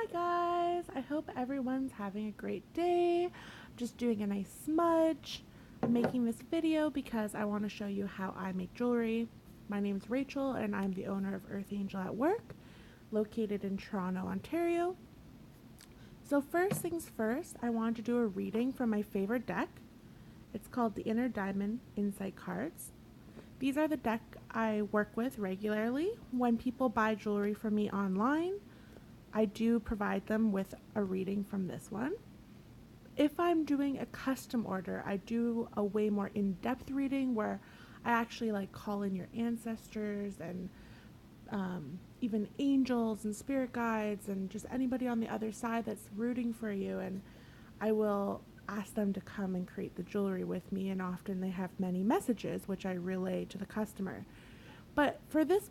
Hi guys, I hope everyone's having a great day. I'm just doing a nice smudge. I'm making this video because I want to show you how I make jewelry. My name is Rachel and I'm the owner of Earth Angel at Work, located in Toronto, Ontario. So first things first, I wanted to do a reading from my favorite deck. It's called the Inner Diamond Insight Cards. These are the deck I work with regularly. When people buy jewelry from me online, I do provide them with a reading from this one. If I'm doing a custom order, I do a way more in-depth reading where I actually call in your ancestors and even angels and spirit guides and just anybody on the other side that's rooting for you, and I will ask them to come and create the jewelry with me, and often they have many messages which I relay to the customer. But for this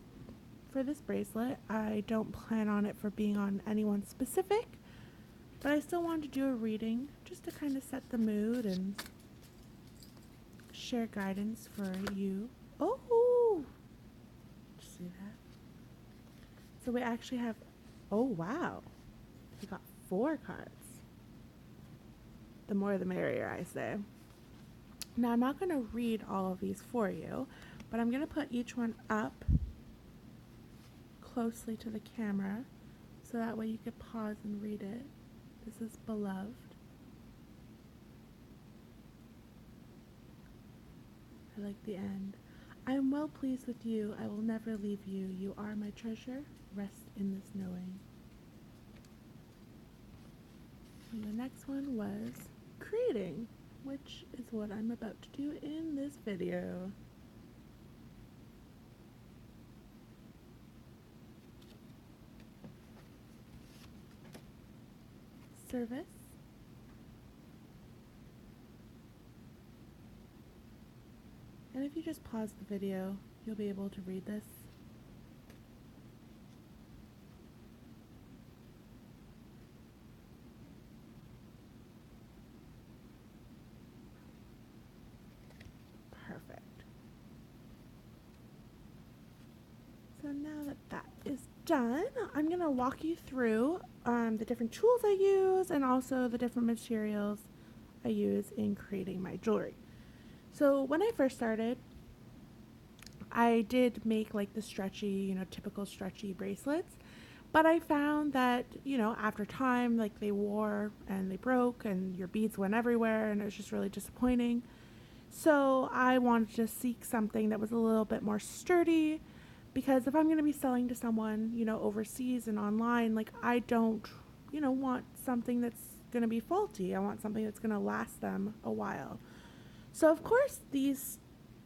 bracelet, I don't plan on it for being on anyone specific, but I still wanted to do a reading just to kind of set the mood and share guidance for you. Oh, did you see that? So we actually have, oh wow, we got 4 cards. The more the merrier, I say. Now I'm not going to read all of these for you, but I'm going to put each one up closely to the camera so that way you could pause and read it. This is Beloved. I like the end. I am well pleased with you. I will never leave you. You are my treasure. Rest in this knowing. And the next one was Creating, which is what I'm about to do in this video. Service. And if you just pause the video, you'll be able to read this. Perfect. So now that that is done, I'm going to walk you through the different tools I use and also the different materials I use in creating my jewelry. So when I first started, I did make the stretchy, typical stretchy bracelets, but I found that, after time, they wore and they broke and your beads went everywhere and it was just really disappointing. So I wanted to seek something that was a little bit more sturdy, because if I'm going to be selling to someone, overseas and online, I don't, want something that's going to be faulty. I want something that's going to last them a while. So of course these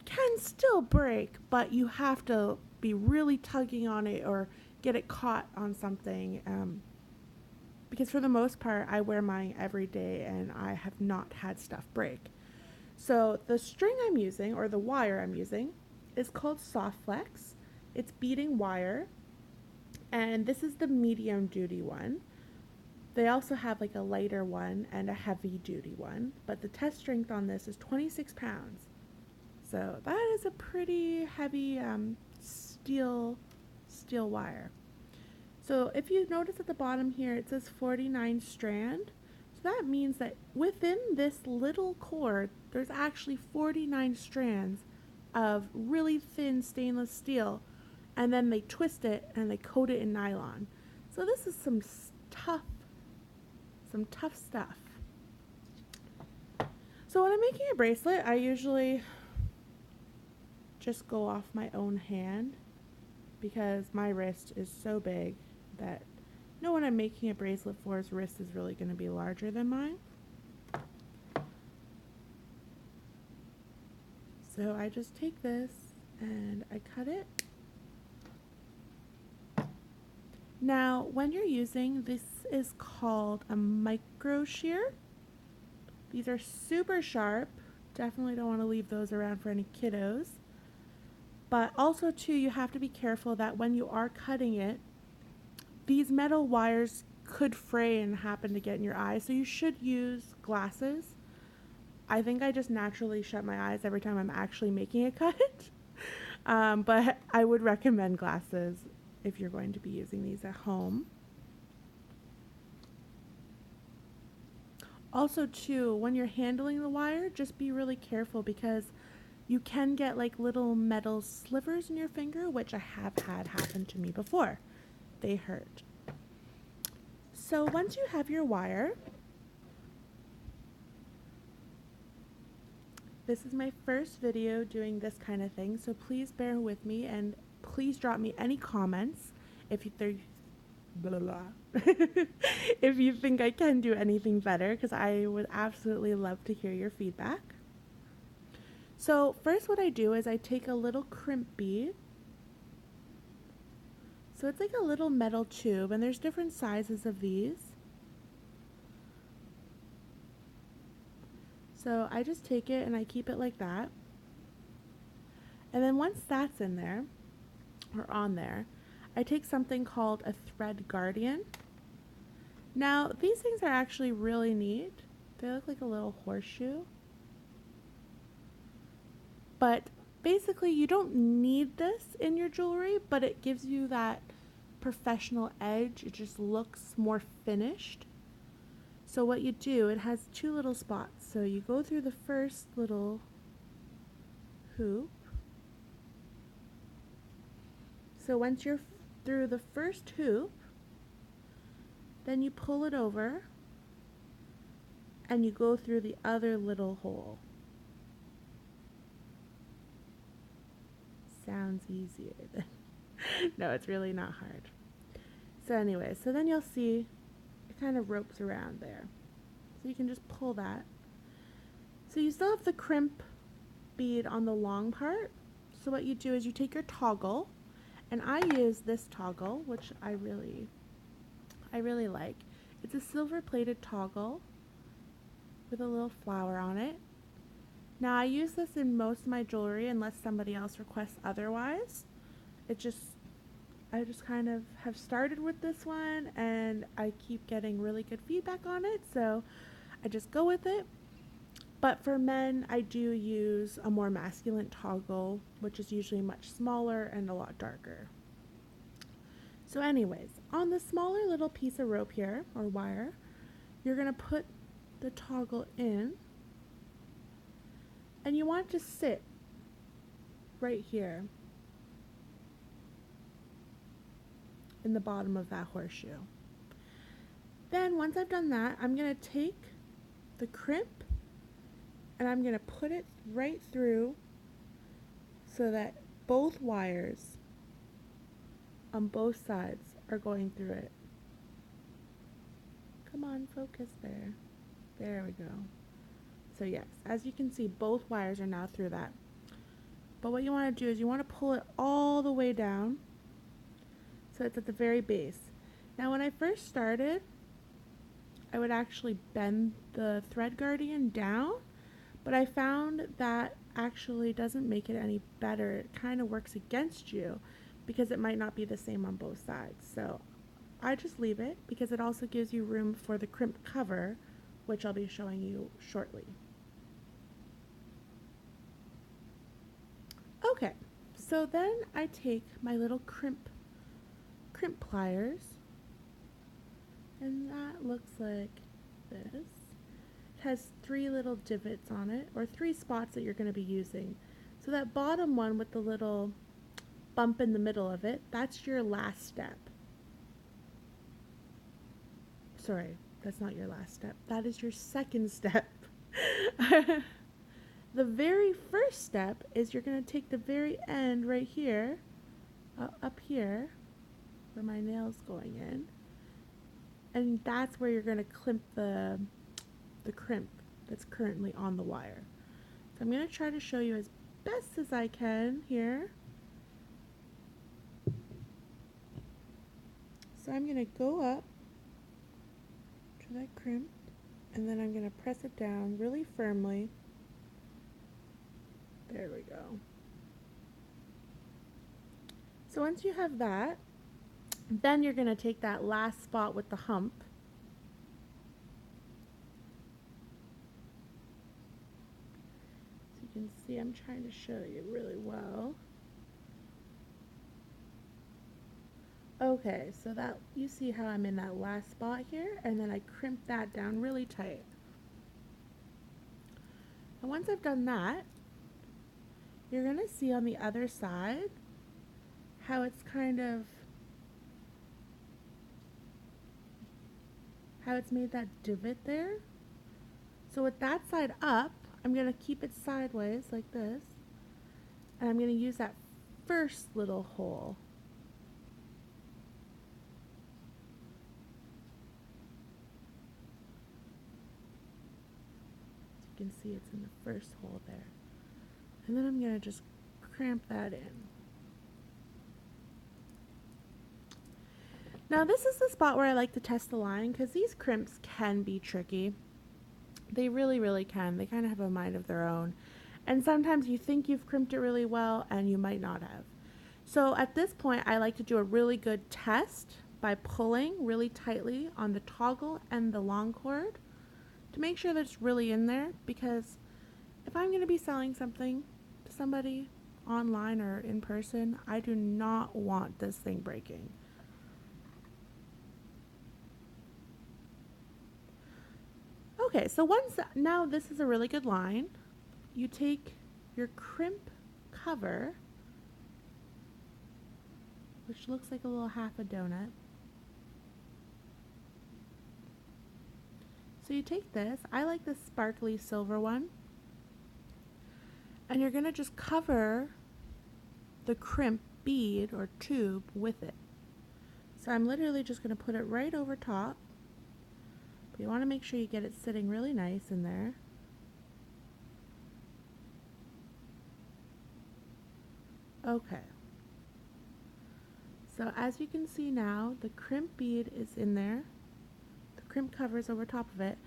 can still break, but you have to be really tugging on it or get it caught on something, because for the most part I wear mine every day and I have not had stuff break. So the string I'm using, or the wire I'm using, is called Soft Flex. It's beading wire, and this is the medium duty one. They also have a lighter one and a heavy duty one, but the test strength on this is 26 pounds. So that is a pretty heavy steel wire. So if you notice at the bottom here, it says 49 strand. So that means that within this little cord, there's actually 49 strands of really thin stainless steel, and then they twist it and they coat it in nylon. So this is some tough stuff. So when I'm making a bracelet, I usually just go off my own hand, because my wrist is so big that no one I'm making a bracelet for's wrist is really going to be larger than mine. So I just take this and I cut it. Now, when you're using, this is called a micro shear. These are super sharp. Definitely don't want to leave those around for any kiddos. But also too, you have to be careful that when you are cutting it, these metal wires could fray and happen to get in your eye, so you should use glasses. I think I just naturally shut my eyes every time I'm actually making a cut. But I would recommend glasses if you're going to be using these at home. Also too, when you're handling the wire, just be really careful because you can get like little metal slivers in your finger, which I have had happen to me before. They hurt. So once you have your wire, this is my first video doing this kind of thing, so please bear with me and please drop me any comments if you blah, blah. if you think I can do anything better, because I would absolutely love to hear your feedback. So first what I do is I take a little crimp bead. So it's like a little metal tube, and there's different sizes of these. So I just take it and I keep it like that. And then once that's in there, or on there, I take something called a thread guardian. Now, these things are actually really neat. They look like a little horseshoe. But basically, you don't need this in your jewelry, but it gives you that professional edge. It just looks more finished. So what you do, it has two little spots. So you go through the first little hoop. So once you're through the first hoop, then you pull it over and you go through the other little hole. Sounds easier than no, it's really not hard. So anyway, so then you'll see it kind of ropes around there. So you can just pull that. So you still have the crimp bead on the long part. So what you do is you take your toggle, and I use this toggle, which I really like. It's a silver plated toggle with a little flower on it. Now I use this in most of my jewelry unless somebody else requests otherwise. I just kind of have started with this one and I keep getting really good feedback on it, so I just go with it. But for men, I do use a more masculine toggle, which is usually much smaller and a lot darker. So anyways, on the smaller little piece of rope here, or wire, you're going to put the toggle in, and you want it to sit right here in the bottom of that horseshoe. Then once I've done that, I'm going to take the crimp and I'm going to put it right through so that both wires on both sides are going through it. Come on, focus there. There we go. So yes, as you can see, both wires are now through that. But what you want to do is you want to pull it all the way down so it's at the very base. Now when I first started, I would actually bend the thread guardian down, but I found that actually doesn't make it any better. It kind of works against you because it might not be the same on both sides. So I just leave it because it also gives you room for the crimp cover, which I'll be showing you shortly. Okay, so then I take my little crimp pliers, and that looks like this. It has 3 little divots on it, or 3 spots that you're going to be using. So that bottom one with the little bump in the middle of it, that's your last step. Sorry, that's not your last step. That is your second step. The very first step is you're going to take the very end right here, up here, where my nail's going in, and that's where you're going to crimp the crimp that's currently on the wire. So I'm going to try to show you as best as I can here. So I'm going to go up to that crimp, and then I'm going to press it down really firmly. There we go. So once you have that, then you're going to take that last spot with the hump, so you can see I'm trying to show you really well. Okay, so that you see how I'm in that last spot here, and then I crimp that down really tight. And once I've done that, you're going to see on the other side how it's made that divot there. So with that side up, I'm going to keep it sideways like this, and I'm going to use that first little hole. As you can see, it's in the first hole there. And then I'm going to just cramp that in. Now this is the spot where I like to test the line, because these crimps can be tricky. They really, really can. They kind of have a mind of their own. And sometimes you think you've crimped it really well and you might not have. So at this point, I like to do a really good test by pulling really tightly on the toggle and the long cord to make sure that it's really in there, because if I'm going to be selling something to somebody online or in person, I do not want this thing breaking. Okay, so now this is a really good line. You take your crimp cover, which looks like a little half a donut. So you take this, I like this sparkly silver one, and you're going to just cover the crimp bead or tube with it. So I'm literally just going to put it right over top. But you want to make sure you get it sitting really nice in there. Okay. So as you can see now, the crimp bead is in there. The crimp cover is over top of it.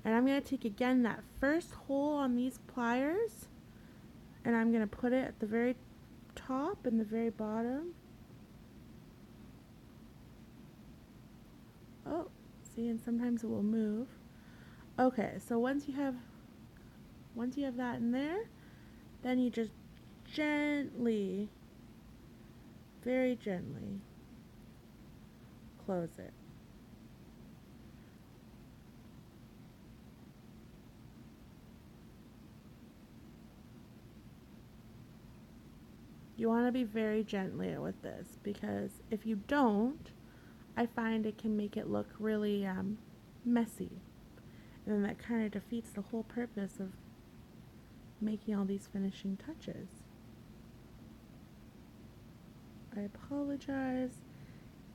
And I'm going to take again that first hole on these pliers, and I'm going to put it at the very top and the very bottom. Oh, see, and sometimes it will move. Okay, so once you have that in there, then you just gently, very gently close it. You want to be very gently with this, because if you don't, I find it can make it look really messy. And then that kind of defeats the whole purpose of making all these finishing touches. I apologize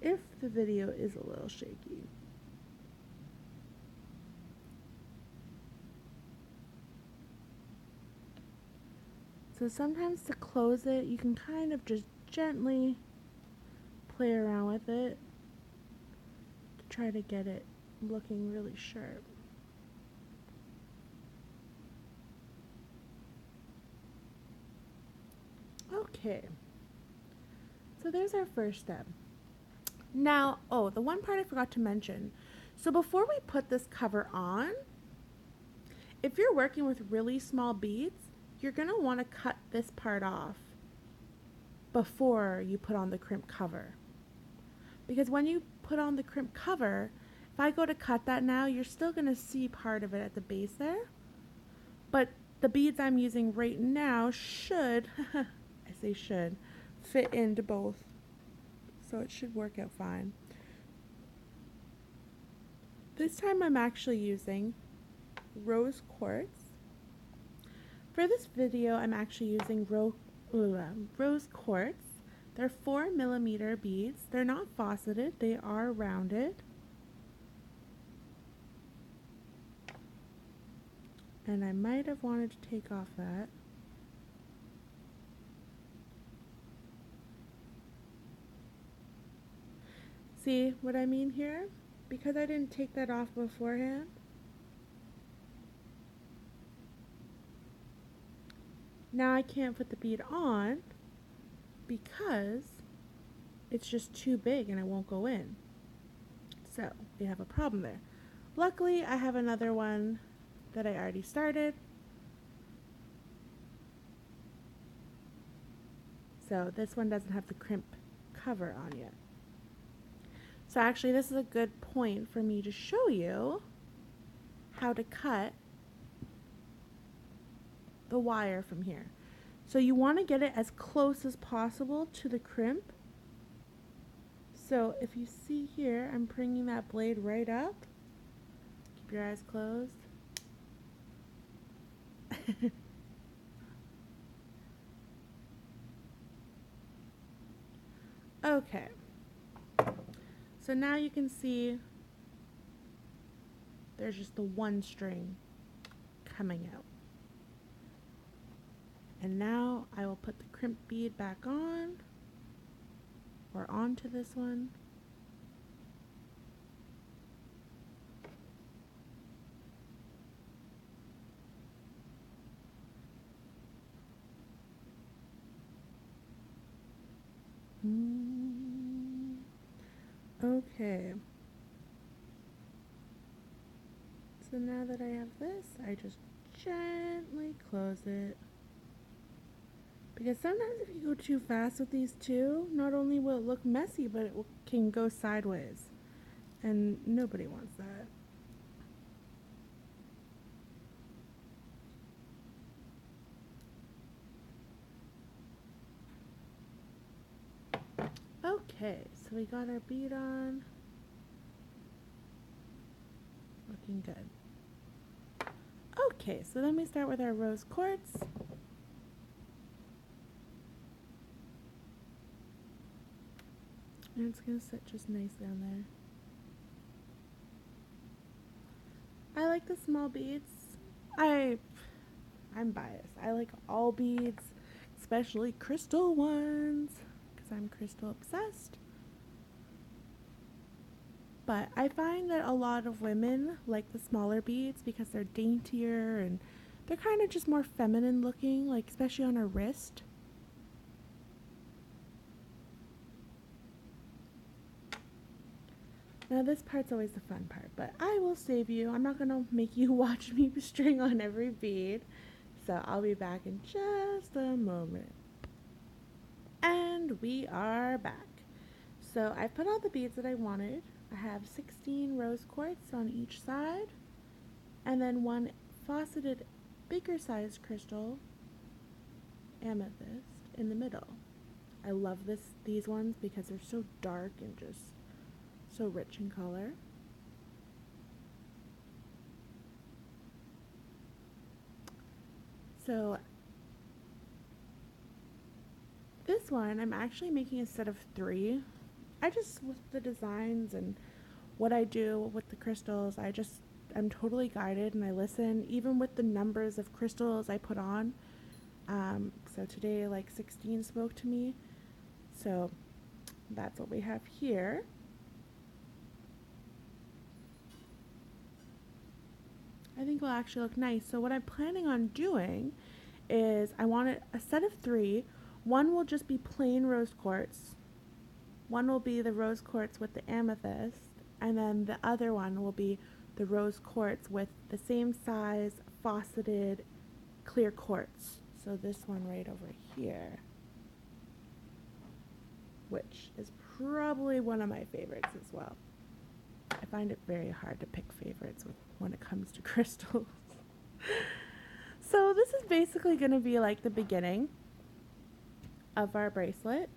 if the video is a little shaky. So sometimes to close it, you can kind of just gently play around with it to try to get it looking really sharp. Okay, so there's our first step. Now, oh, the one part I forgot to mention. So before we put this cover on, if you're working with really small beads, you're going to want to cut this part off before you put on the crimp cover. Because when you put on the crimp cover, if I go to cut that now, you're still going to see part of it at the base there. But the beads I'm using right now should, I say should, fit into both. So it should work out fine. This time I'm actually using rose quartz. For this video, I'm actually using rose quartz. They're 4mm beads. They're not faceted, they are rounded. And I might have wanted to take off that. See what I mean here? Because I didn't take that off beforehand, now I can't put the bead on because it's just too big and it won't go in. So we have a problem there. Luckily, I have another one that I already started. So this one doesn't have the crimp cover on yet. So actually this is a good point for me to show you how to cut the wire from here. So you want to get it as close as possible to the crimp. So if you see here, I'm bringing that blade right up. Keep your eyes closed. Okay. So now you can see there's just the one string coming out. And now I will put the crimp bead back on, or onto this one. Okay. So now that I have this, I just gently close it. Because sometimes if you go too fast with these two, not only will it look messy, but it can go sideways. And nobody wants that. Okay, so we got our bead on. Looking good. Okay, so then we start with our rose quartz. And it's going to sit just nicely on there. I like the small beads. I'm biased. I like all beads, especially crystal ones, because I'm crystal obsessed. But I find that a lot of women like the smaller beads because they're daintier and they're kind of just more feminine looking, like especially on her wrist. Now this part's always the fun part, but I will save you. I'm not going to make you watch me string on every bead. So I'll be back in just a moment. And we are back. So I put all the beads that I wanted. I have 16 rose quartz on each side, and then one faceted bigger sized crystal amethyst in the middle. I love these ones because they're so dark and just so rich in color. So this one I'm actually making a set of 3. I just, with the designs and what I do with the crystals, I'm totally guided and I listen, even with the numbers of crystals I put on. So today, like 16 spoke to me. So that's what we have here. I think will actually look nice. So what I'm planning on doing is I want a set of 3. One will just be plain rose quartz. One will be the rose quartz with the amethyst, and then the other one will be the rose quartz with the same size faceted clear quartz. So this one right over here, which is probably one of my favorites as well. I find it very hard to pick favorites when it comes to crystals. So this is basically going to be like the beginning of our bracelet.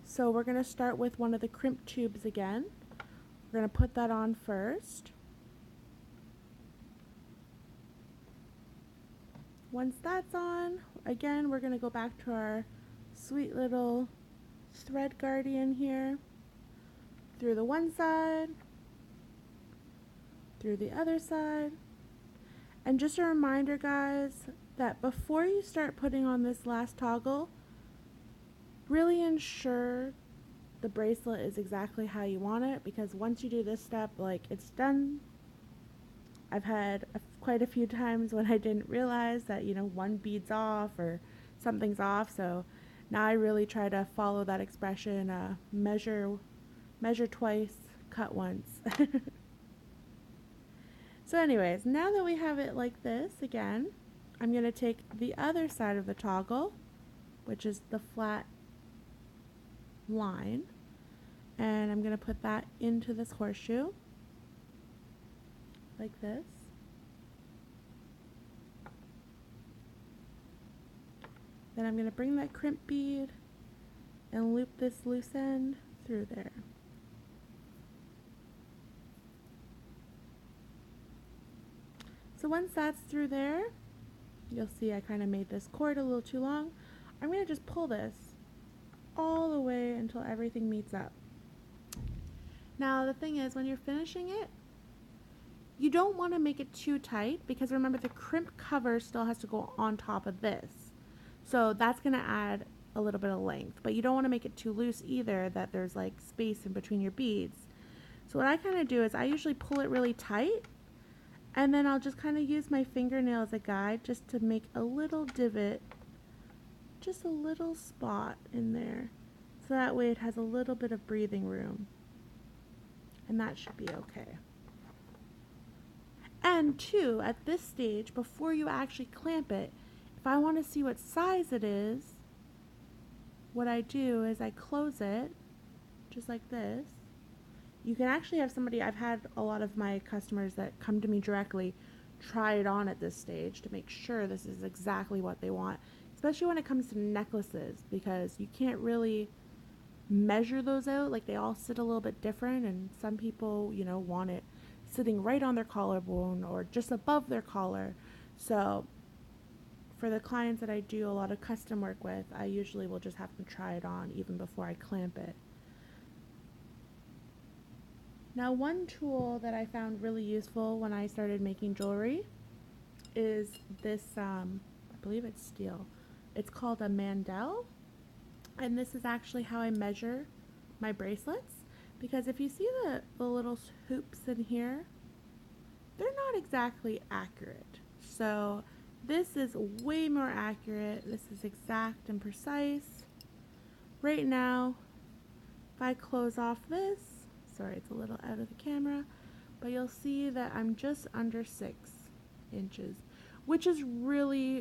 So we're going to start with one of the crimp tubes again. We're going to put that on first. Once that's on, again, we're going to go back to our sweet little thread guardian here. Through the one side, through the other side. And just a reminder, guys, that before you start putting on this last toggle, really ensure the bracelet is exactly how you want it, because once you do this step, like, it's done. I've had quite a few times when I didn't realize that, one bead's off or something's off. So now I really try to follow that expression, measure twice, cut once. So anyways, now that we have it like this, again, I'm going to take the other side of the toggle, which is the flat line, and I'm going to put that into this horseshoe like this. Then I'm going to bring that crimp bead and loop this loose end through there. So once that's through there, you'll see I kind of made this cord a little too long. I'm going to just pull this all the way until everything meets up. Now the thing is, when you're finishing it, you don't want to make it too tight because remember the crimp cover still has to go on top of this. So that's going to add a little bit of length, but you don't want to make it too loose either that there's like space in between your beads. So what I kind of do is I usually pull it really tight, and then I'll just kind of use my fingernail as a guide just to make a little divot, just a little spot in there. So that way it has a little bit of breathing room. And that should be okay. And two, at this stage, before you actually clamp it, if I want to see what size it is, what I do is I close it, just like this. You can actually have somebody, I've had a lot of my customers that come to me directly try it on at this stage to make sure this is exactly what they want, especially when it comes to necklaces, because you can't really measure those out. Like, they all sit a little bit different, and some people, you know, want it sitting right on their collarbone or just above their collar. So for the clients that I do a lot of custom work with, I usually will just have them try it on even before I clamp it. Now, one tool that I found really useful when I started making jewelry is this, I believe it's steel. It's called a mandel, and this is actually how I measure my bracelets, because if you see the little hoops in here, they're not exactly accurate. So this is way more accurate. This is exact and precise. Right now, if I close off this, sorry, it's a little out of the camera, but you'll see that I'm just under 6 inches, which is really,